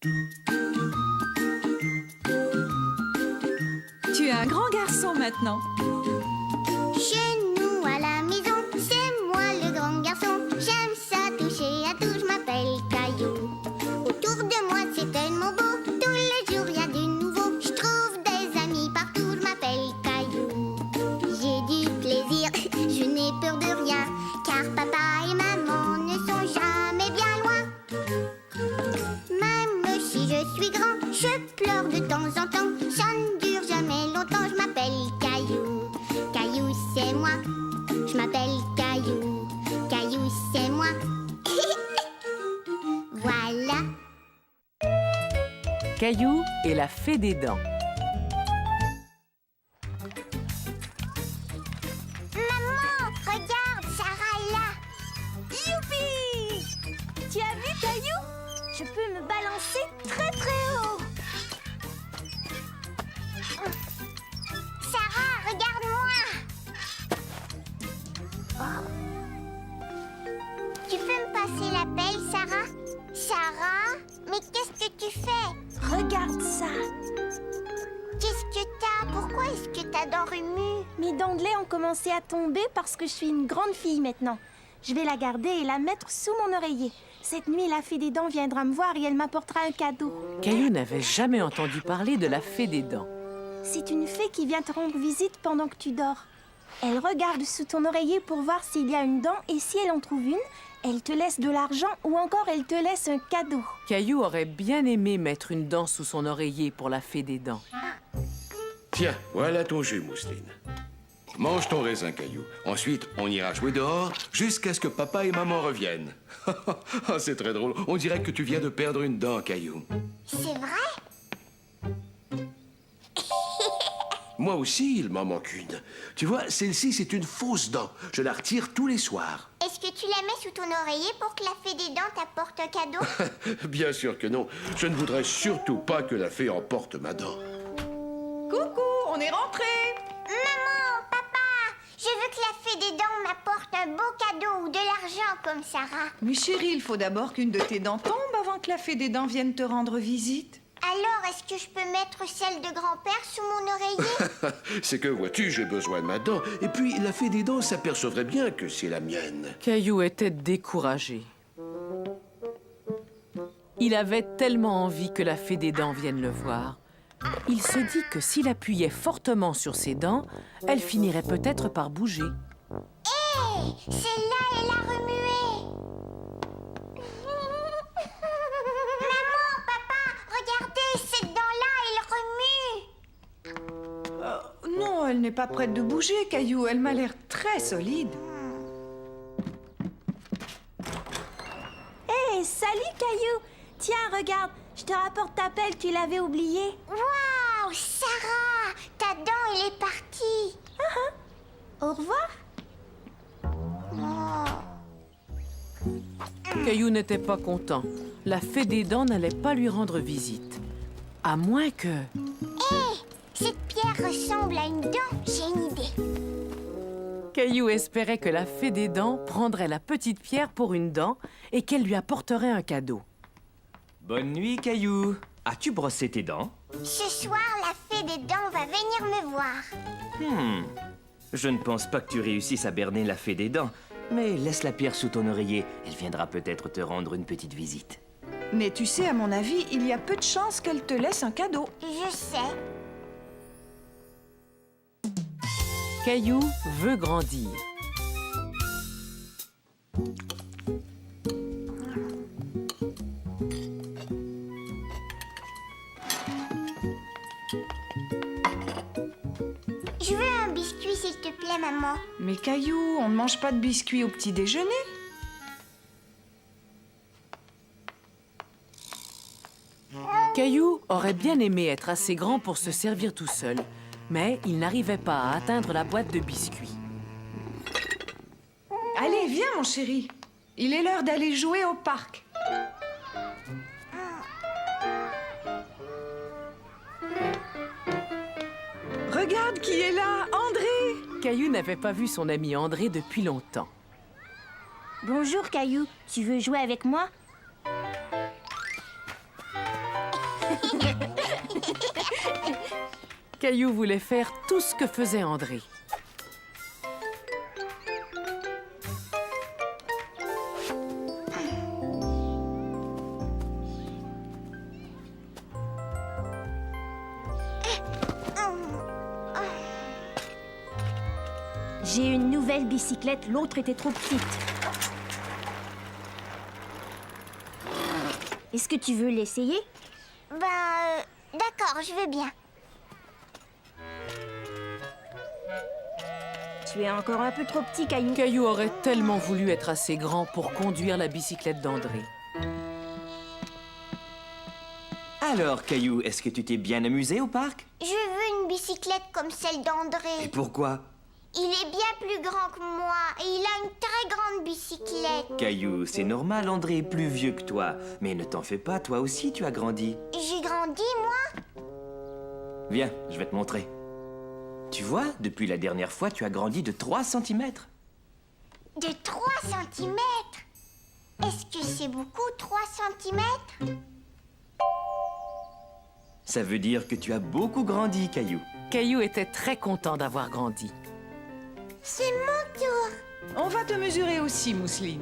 Tu es un grand garçon maintenant. Chez nous à la maison, c'est moi le grand garçon. J'aime ça toucher à tout, je m'appelle Caillou. Autour de moi c'est tellement beau, tous les jours il y a du nouveau. Je trouve des amis partout, je m'appelle Caillou. J'ai du plaisir, je n'ai peur de rien, car papa et maman ne sont jamais bien loin. Même si je suis grand, je pleure de temps en temps. Ça ne dure jamais longtemps, je m'appelle Caillou. Caillou, c'est moi. Je m'appelle Caillou. Caillou, c'est moi. Voilà. Caillou et la fée des dents. Maman, regarde, Sarah est là. Youpi! Tu as vu, Caillou? Je peux me balancer très très haut. Sarah, regarde-moi. Tu peux me passer la pelle, Sarah? Sarah, mais qu'est-ce que tu fais? Regarde ça. Qu'est-ce que t'as? Pourquoi est-ce que t'as dents remues? Mes dents de lait ont commencé à tomber parce que je suis une grande fille maintenant. Je vais la garder et la mettre sous mon oreiller. Cette nuit, la fée des dents viendra me voir et elle m'apportera un cadeau. Caillou n'avait jamais entendu parler de la fée des dents. C'est une fée qui vient te rendre visite pendant que tu dors. Elle regarde sous ton oreiller pour voir s'il y a une dent et si elle en trouve une, elle te laisse de l'argent ou encore elle te laisse un cadeau. Caillou aurait bien aimé mettre une dent sous son oreiller pour la fée des dents. Tiens, voilà ton jus, Mousseline. Mange ton raisin, Caillou. Ensuite, on ira jouer dehors jusqu'à ce que papa et maman reviennent. Ah, c'est très drôle. On dirait que tu viens de perdre une dent, Caillou. C'est vrai? Moi aussi, il m'en manque une. Tu vois, celle-ci, c'est une fausse dent. Je la retire tous les soirs. Est-ce que tu la mets sous ton oreiller pour que la fée des dents t'apporte un cadeau? Bien sûr que non. Je ne voudrais surtout pas que la fée emporte ma dent. Coucou, on est rentrés. Maman, papa, je veux que la fée des dents m'apporte un beau cadeau ou de l'argent comme Sarah. Mais chérie, il faut d'abord qu'une de tes dents tombe avant que la fée des dents vienne te rendre visite. Alors, est-ce que je peux mettre celle de grand-père sous mon oreiller? C'est que, vois-tu, j'ai besoin de ma dent. Et puis, la fée des dents s'apercevrait bien que c'est la mienne. Caillou était découragé. Il avait tellement envie que la fée des dents vienne le voir. Il se dit que s'il appuyait fortement sur ses dents, elle finirait peut-être par bouger. Hé, celle-là, elle a remué. Maman, papa, regardez, cette dent-là, elle remue. Non, elle n'est pas prête de bouger, Caillou. Elle m'a l'air très solide. Hé, salut, Caillou! Tiens, regarde, je te rapporte ta pelle, tu l'avais oubliée. Waouh, Sarah, ta dent, elle est partie. Au revoir. Caillou n'était pas content. La fée des dents n'allait pas lui rendre visite. À moins que... Cette pierre ressemble à une dent, j'ai une idée. Caillou espérait que la fée des dents prendrait la petite pierre pour une dent et qu'elle lui apporterait un cadeau. Bonne nuit, Caillou. As-tu brossé tes dents? Ce soir, la fée des dents va venir me voir. Je ne pense pas que tu réussisses à berner la fée des dents. Mais laisse la pierre sous ton oreiller. Elle viendra peut-être te rendre une petite visite. Mais tu sais, à mon avis, il y a peu de chances qu'elle te laisse un cadeau. Je sais. Caillou veut grandir. Je veux un biscuit, s'il te plaît, maman. Mais Caillou, on ne mange pas de biscuits au petit déjeuner. Caillou aurait bien aimé être assez grand pour se servir tout seul, mais il n'arrivait pas à atteindre la boîte de biscuits. Allez, viens, mon chéri. Il est l'heure d'aller jouer au parc. Regarde qui est là, André. Caillou n'avait pas vu son ami André depuis longtemps. Bonjour, Caillou. Tu veux jouer avec moi? Caillou voulait faire tout ce que faisait André. J'ai une nouvelle bicyclette, l'autre était trop petite. Est-ce que tu veux l'essayer? D'accord, je veux bien. Tu es encore un peu trop petit, Caillou. Caillou aurait tellement voulu être assez grand pour conduire la bicyclette d'André. Alors, Caillou, est-ce que tu t'es bien amusé au parc? Je veux une bicyclette comme celle Et d'André. pourquoi? Il est bien plus grand que moi et il a une très grande bicyclette. Caillou, c'est normal, André est plus vieux que toi. Mais ne t'en fais pas, toi aussi tu as grandi. J'ai grandi, moi? Viens, je vais te montrer. Tu vois, depuis la dernière fois, tu as grandi de 3 cm. De 3 centimètres. Est-ce que c'est beaucoup, 3 centimètres? Ça veut dire que tu as beaucoup grandi, Caillou. Caillou était très content d'avoir grandi. C'est mon tour. On va te mesurer aussi, Mousseline.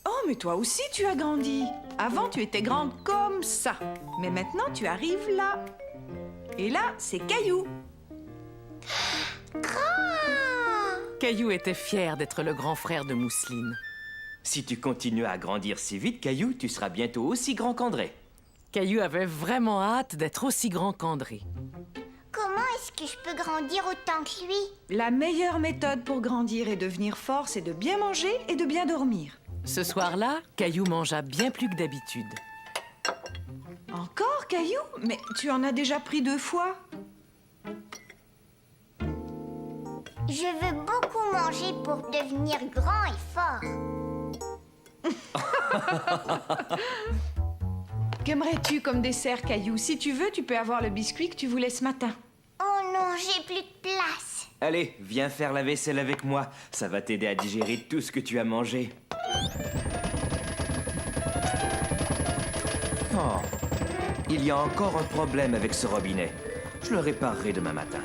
Oh, mais toi aussi, tu as grandi. Avant, tu étais grande comme ça. Mais maintenant, tu arrives là. Et là, c'est Caillou. Caillou était fier d'être le grand frère de Mousseline. Si tu continues à grandir si vite, Caillou, tu seras bientôt aussi grand qu'André. Caillou avait vraiment hâte d'être aussi grand qu'André. Comment est-ce que je peux grandir autant que lui? La meilleure méthode pour grandir et devenir fort, c'est de bien manger et de bien dormir. Ce soir-là, Caillou mangea bien plus que d'habitude. Encore, Caillou? Mais tu en as déjà pris 2 fois. Je veux beaucoup manger pour devenir grand et fort. Qu'aimerais-tu comme dessert, Caillou? Si tu veux, tu peux avoir le biscuit que tu voulais ce matin. Oh non, j'ai plus de place. Allez, viens faire la vaisselle avec moi. Ça va t'aider à digérer tout ce que tu as mangé. Oh, il y a encore un problème avec ce robinet. Je le réparerai demain matin.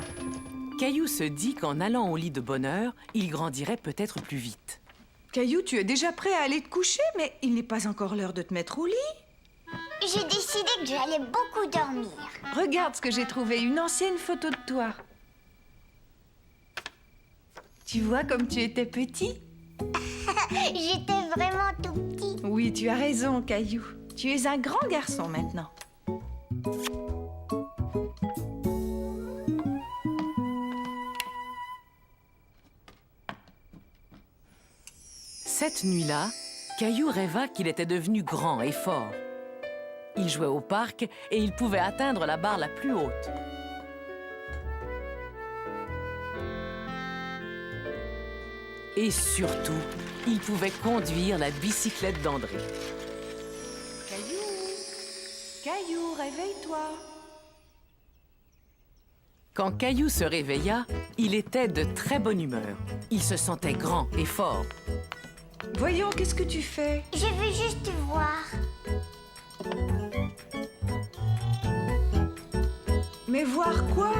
Caillou se dit qu'en allant au lit de bonne heure, il grandirait peut-être plus vite. Caillou, tu es déjà prêt à aller te coucher, mais il n'est pas encore l'heure de te mettre au lit. J'ai décidé que j'allais beaucoup dormir. Regarde ce que j'ai trouvé, une ancienne photo de toi. Tu vois comme tu étais petit? J'étais vraiment tout petit. Oui, tu as raison, Caillou. Tu es un grand garçon maintenant. Cette nuit-là, Caillou rêva qu'il était devenu grand et fort. Il jouait au parc et il pouvait atteindre la barre la plus haute. Et surtout, il pouvait conduire la bicyclette d'André. Caillou, Caillou, réveille-toi. Quand Caillou se réveilla, il était de très bonne humeur. Il se sentait grand et fort. Voyons, qu'est-ce que tu fais? Je veux juste voir. Mais voir quoi?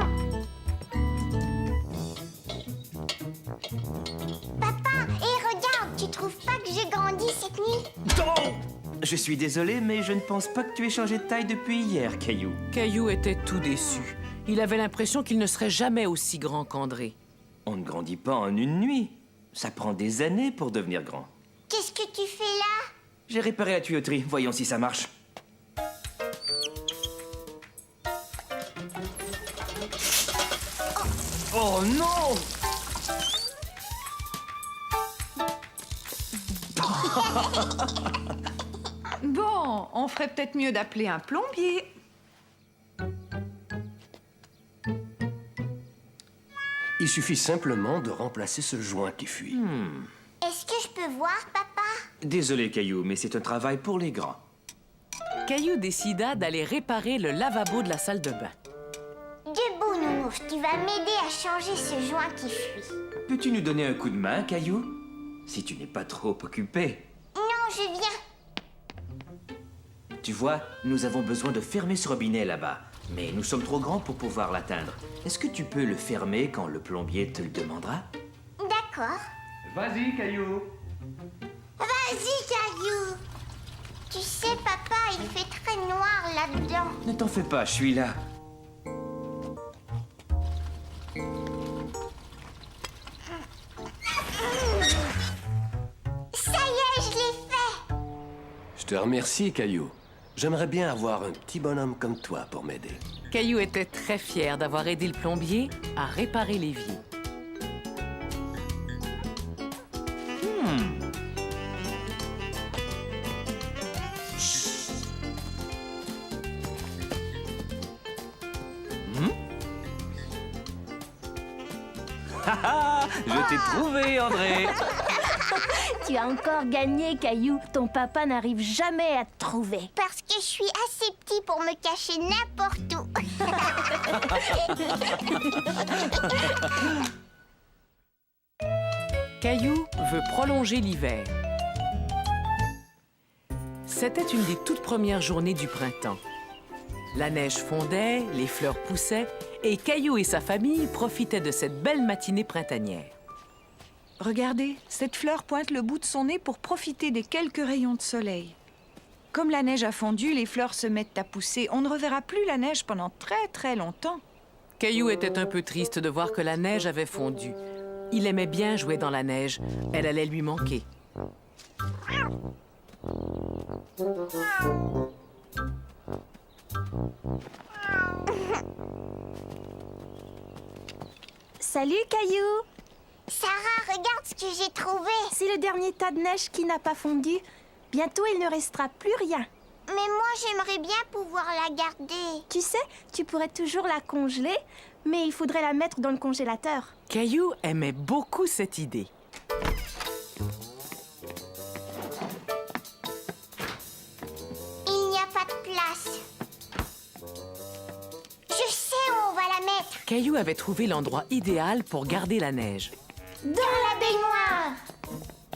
Papa, et regarde, tu trouves pas que j'ai grandi cette nuit? Oh! Je suis désolé, mais je ne pense pas que tu aies changé de taille depuis hier, Caillou. Caillou était tout déçu. Il avait l'impression qu'il ne serait jamais aussi grand qu'André. On ne grandit pas en une nuit. Ça prend des années pour devenir grand. Qu'est-ce que tu fais là? J'ai réparé la tuyauterie. Voyons si ça marche. Oh non! Bon, on ferait peut-être mieux d'appeler un plombier. Il suffit simplement de remplacer ce joint qui fuit. Est-ce que je peux voir, papa? Désolé, Caillou, mais c'est un travail pour les grands. Caillou décida d'aller réparer le lavabo de la salle de bain. Debout, Nounours, tu vas m'aider à changer ce joint qui fuit. Peux-tu nous donner un coup de main, Caillou? Si tu n'es pas trop occupé. Non, je viens. Tu vois, nous avons besoin de fermer ce robinet là-bas. Mais nous sommes trop grands pour pouvoir l'atteindre. Est-ce que tu peux le fermer quand le plombier te le demandera? D'accord. Vas-y, Caillou. Vas-y, Caillou. Tu sais, papa, il fait très noir là-dedans. Ne t'en fais pas, je suis là. Ça y est, je l'ai fait. Je te remercie, Caillou. J'aimerais bien avoir un petit bonhomme comme toi pour m'aider. Caillou était très fier d'avoir aidé le plombier à réparer l'évier. Je t'ai trouvé, André. Tu as encore gagné, Caillou. Ton papa n'arrive jamais à te trouver. Parce que je suis assez petit pour me cacher n'importe où. Caillou veut prolonger l'hiver. C'était une des toutes premières journées du printemps. La neige fondait, les fleurs poussaient, et Caillou et sa famille profitaient de cette belle matinée printanière. Regardez, cette fleur pointe le bout de son nez pour profiter des quelques rayons de soleil. Comme la neige a fondu, les fleurs se mettent à pousser. On ne reverra plus la neige pendant très très longtemps. Caillou était un peu triste de voir que la neige avait fondu. Il aimait bien jouer dans la neige. Elle allait lui manquer. Salut, Caillou. Sarah, regarde ce que j'ai trouvé. C'est le dernier tas de neige qui n'a pas fondu. Bientôt, il ne restera plus rien. Mais moi, j'aimerais bien pouvoir la garder. Tu sais, tu pourrais toujours la congeler, mais il faudrait la mettre dans le congélateur. Caillou aimait beaucoup cette idée. Il n'y a pas de place. Je sais où on va la mettre. Caillou avait trouvé l'endroit idéal pour garder la neige. Dans la baignoire.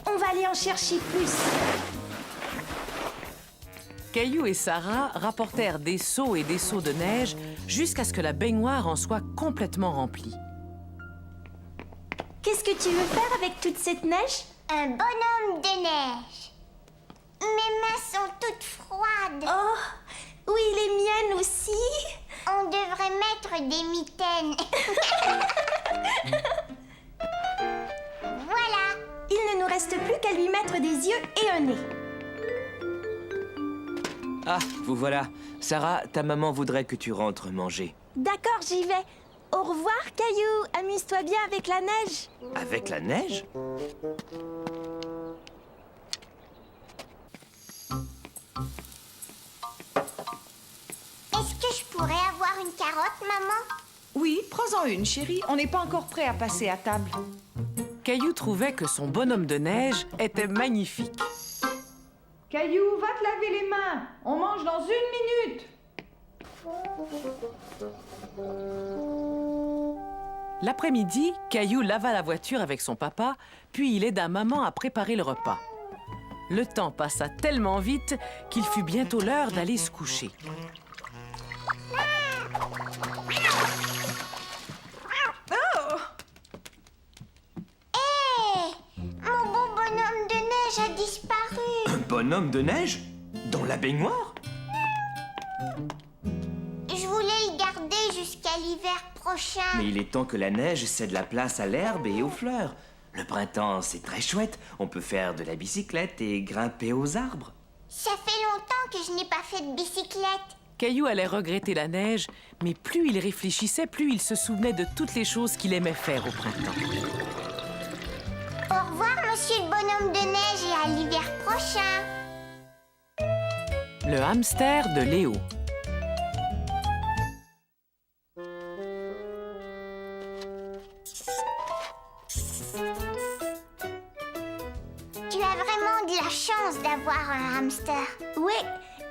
On va aller en chercher plus. Caillou et Sarah rapportèrent des seaux et des seaux de neige jusqu'à ce que la baignoire en soit complètement remplie. Qu'est-ce que tu veux faire avec toute cette neige? Un bonhomme de neige. Mes mains sont toutes froides. Oh, oui, les miennes aussi. On devrait mettre des mitaines. Voilà. Il ne nous reste plus qu'à lui mettre des yeux et un nez. Ah, vous voilà. Sarah, ta maman voudrait que tu rentres manger. D'accord, j'y vais. Au revoir, Caillou. Amuse-toi bien avec la neige. Avec la neige? Est-ce que je pourrais avoir une carotte, maman? Oui, prends-en une, chérie. On n'est pas encore prêt à passer à table. Caillou trouvait que son bonhomme de neige était magnifique. Caillou, va te laver les mains. On mange dans 1 minute. L'après-midi, Caillou lava la voiture avec son papa, puis il aida maman à préparer le repas. Le temps passa tellement vite qu'il fut bientôt l'heure d'aller se coucher. Hé! Mon beau bonhomme de neige a disparu. Un bonhomme de neige? Dans la baignoire? Je voulais le garder jusqu'à l'hiver prochain. Mais il est temps que la neige cède la place à l'herbe et aux fleurs. Le printemps, c'est très chouette. On peut faire de la bicyclette et grimper aux arbres. Ça fait longtemps que je n'ai pas fait de bicyclette. Caillou allait regretter la neige, mais plus il réfléchissait, plus il se souvenait de toutes les choses qu'il aimait faire au printemps. Au revoir, monsieur le bonhomme de neige, et à l'hiver prochain. Le hamster de Léo. Tu as vraiment de la chance d'avoir un hamster. Oui,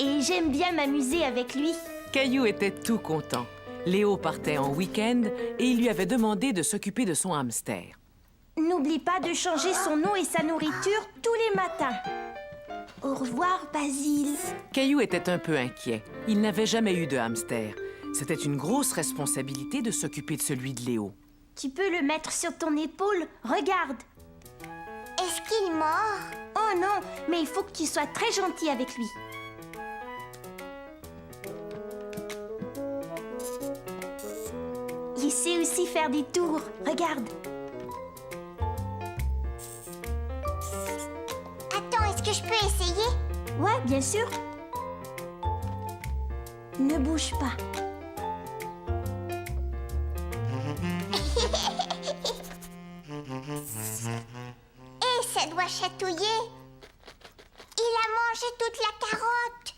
et j'aime bien m'amuser avec lui. Caillou était tout content. Léo partait en week-end et il lui avait demandé de s'occuper de son hamster. N'oublie pas de changer son eau et sa nourriture tous les matins. Au revoir, Basile. Caillou était un peu inquiet. Il n'avait jamais eu de hamster. C'était une grosse responsabilité de s'occuper de celui de Léo. Tu peux le mettre sur ton épaule. Regarde. Est-ce qu'il mord? Oh non, mais il faut que tu sois très gentil avec lui. Il sait aussi faire des tours. Regarde. Attends, est-ce que je peux essayer? Ouais, bien sûr. Ne bouge pas. Et ça doit chatouiller. Il a mangé toute la carotte.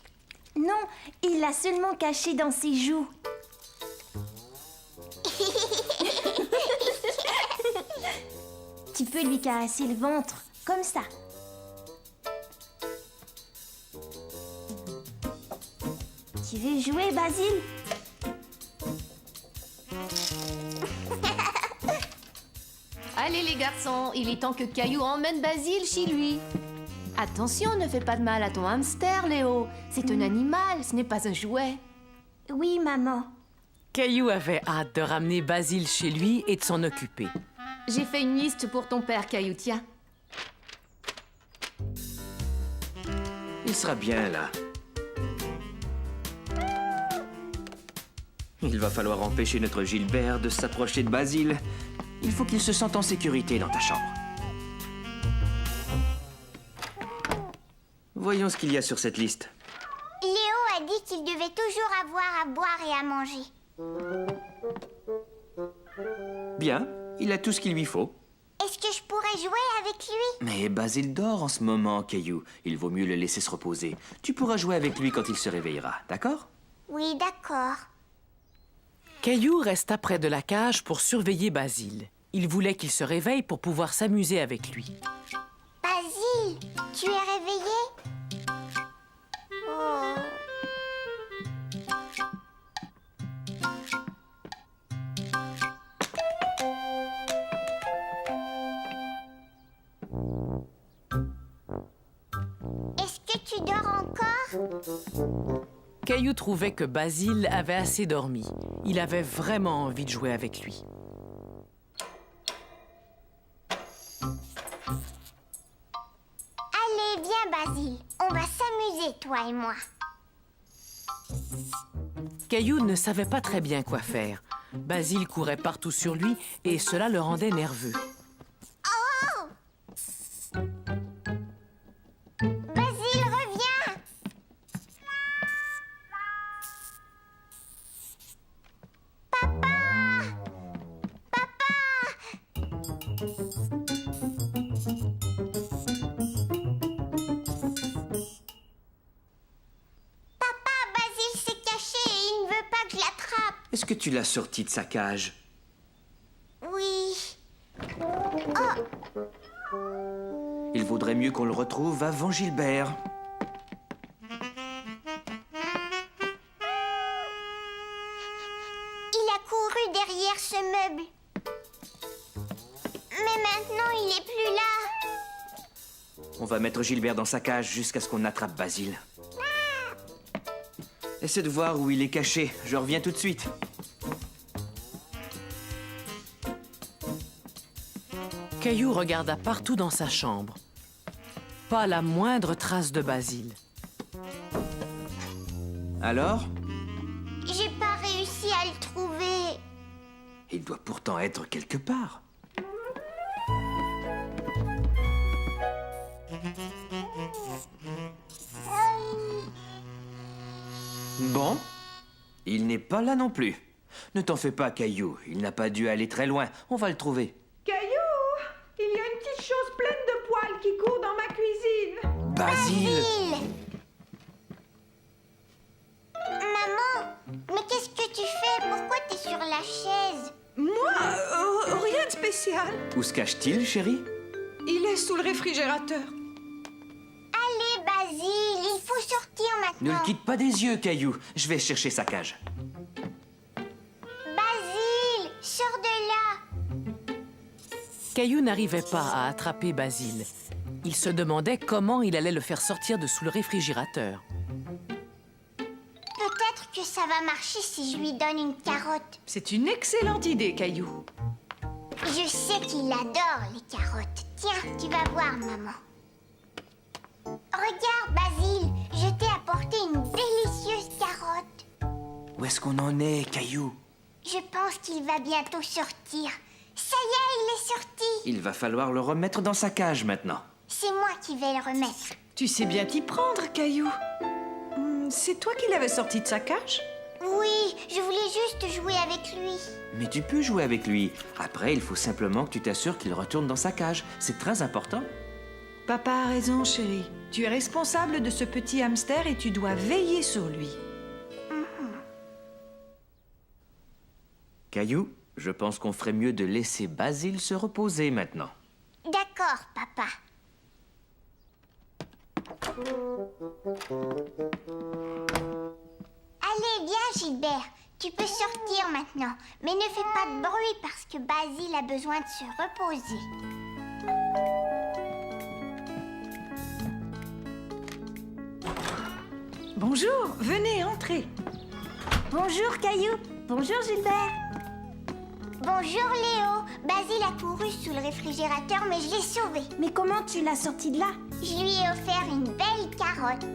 Non, il l'a seulement caché dans ses joues. Tu peux lui caresser le ventre, comme ça. Tu veux jouer, Basile? Allez les garçons, il est temps que Caillou emmène Basile chez lui. Attention, ne fais pas de mal à ton hamster, Léo. C'est un animal, ce n'est pas un jouet. Oui, maman. Caillou avait hâte de ramener Basile chez lui et de s'en occuper. J'ai fait une liste pour ton père, Caillou, tiens. Il sera bien là. Il va falloir empêcher notre Gilbert de s'approcher de Basile. Il faut qu'il se sente en sécurité dans ta chambre. Voyons ce qu'il y a sur cette liste. Léo a dit qu'il devait toujours avoir à boire et à manger. Bien, il a tout ce qu'il lui faut. Est-ce que je pourrais jouer avec lui? Mais Basile dort en ce moment, Caillou. Il vaut mieux le laisser se reposer. Tu pourras jouer avec lui quand il se réveillera, d'accord? Oui, d'accord. Caillou resta près de la cage pour surveiller Basile. Il voulait qu'il se réveille pour pouvoir s'amuser avec lui. Basile, tu es réveillé? Oh. Est-ce que tu dors encore? Caillou trouvait que Basile avait assez dormi. Il avait vraiment envie de jouer avec lui. Allez, viens, Basile. On va s'amuser, toi et moi. Caillou ne savait pas très bien quoi faire. Basile courait partout sur lui et cela le rendait nerveux. Basile, reviens! Papa, Basile s'est caché et il ne veut pas que je l'attrape. Est-ce que tu l'as sorti de sa cage? Oui. Il vaudrait mieux qu'on le retrouve avant Gilbert. Il a couru derrière ce meuble. Mais maintenant, il est plus là. On va mettre Gilbert dans sa cage jusqu'à ce qu'on attrape Basile. Essaie de voir où il est caché. Je reviens tout de suite. Caillou regarda partout dans sa chambre. Pas la moindre trace de Basile. Alors? J'ai pas réussi à le trouver. Il doit pourtant être quelque part. Bon, il n'est pas là non plus. Ne t'en fais pas, Caillou. Il n'a pas dû aller très loin. On va le trouver. Caillou, il y a une petite chose pleine de poils qui court dans ma cuisine. Basile! Maman, mais qu'est-ce que tu fais? Pourquoi t'es sur la chaise? Moi, rien de spécial. Où se cache-t-il, chérie? Il est sous le réfrigérateur. Allez, Basile, il faut sortir Ne maintenant. le quitte pas des yeux, Caillou. Je vais chercher sa cage. Basile, sors de là. Caillou n'arrivait pas à attraper Basile. Il se demandait comment il allait le faire sortir de sous le réfrigérateur. Peut-être que ça va marcher si je lui donne une carotte. C'est une excellente idée, Caillou. Je sais qu'il adore les carottes. Tiens, tu vas voir, maman. Regarde, Basile, je t'ai apporté une délicieuse carotte. Où est-ce qu'on en est, Caillou? Je pense qu'il va bientôt sortir. Ça y est, il est sorti. Il va falloir le remettre dans sa cage maintenant. C'est moi qui vais le remettre. Tu sais bien t'y prendre, Caillou. C'est toi qui l'avais sorti de sa cage? Oui, je voulais juste jouer avec lui. Mais tu peux jouer avec lui. Après, il faut simplement que tu t'assures qu'il retourne dans sa cage. C'est très important. Papa a raison, chérie. Tu es responsable de ce petit hamster et tu dois veiller sur lui. Caillou, je pense qu'on ferait mieux de laisser Basile se reposer maintenant. D'accord, papa. Allez, viens, Gilbert. Tu peux sortir maintenant. Mais ne fais pas de bruit parce que Basile a besoin de se reposer. Bonjour, venez, entrez. Bonjour, Caillou. Bonjour, Gilbert. Bonjour, Léo. Basile a couru sous le réfrigérateur, mais je l'ai sauvé. Mais comment tu l'as sorti de là? Je lui ai offert une belle carotte.